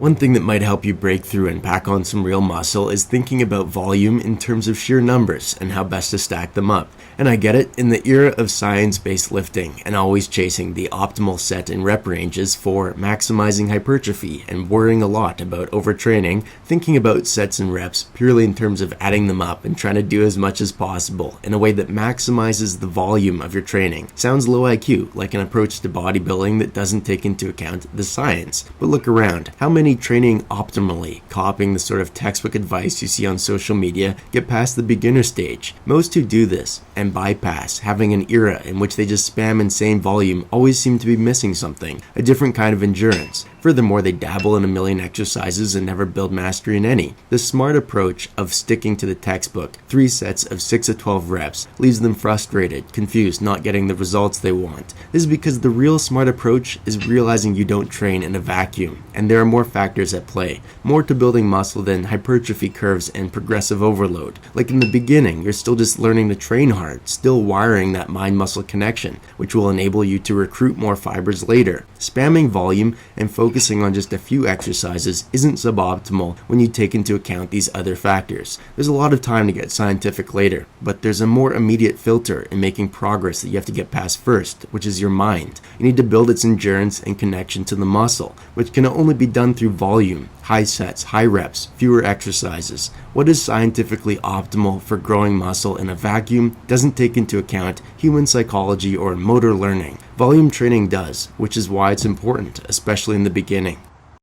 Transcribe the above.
One thing that might help you break through and pack on some real muscle is thinking about volume in terms of sheer numbers and how best to stack them up. And I get it, in the era of science-based lifting and always chasing the optimal set and rep ranges for maximizing hypertrophy and worrying a lot about overtraining, thinking about sets and reps purely in terms of adding them up and trying to do as much as possible in a way that maximizes the volume of your training sounds low IQ, like an approach to bodybuilding that doesn't take into account the science. But look around. How many training optimally, copying the sort of textbook advice you see on social media, get past the beginner stage? Most who do this and bypass having an era in which they just spam insane volume always seem to be missing something, a different kind of endurance. Furthermore, they dabble in a million exercises and never build mastery in any. The smart approach of sticking to the textbook, 3 sets of 6 to 12 reps, leaves them frustrated, confused, not getting the results they want. This is because the real smart approach is realizing you don't train in a vacuum, and there are more factors at play, more to building muscle than hypertrophy curves and progressive overload. Like in the beginning, you're still just learning to train hard, still wiring that mind-muscle connection, which will enable you to recruit more fibers later. Spamming volume and focusing on just a few exercises isn't suboptimal when you take into account these other factors. There's a lot of time to get scientific later, but there's a more immediate filter in making progress that you have to get past first, which is your mind. You need to build its endurance and connection to the muscle, which can only be done through volume, high sets, high reps, fewer exercises. What is scientifically optimal for growing muscle in a vacuum doesn't take into account human psychology or motor learning. Volume training does, which is why it's important, especially in the beginning.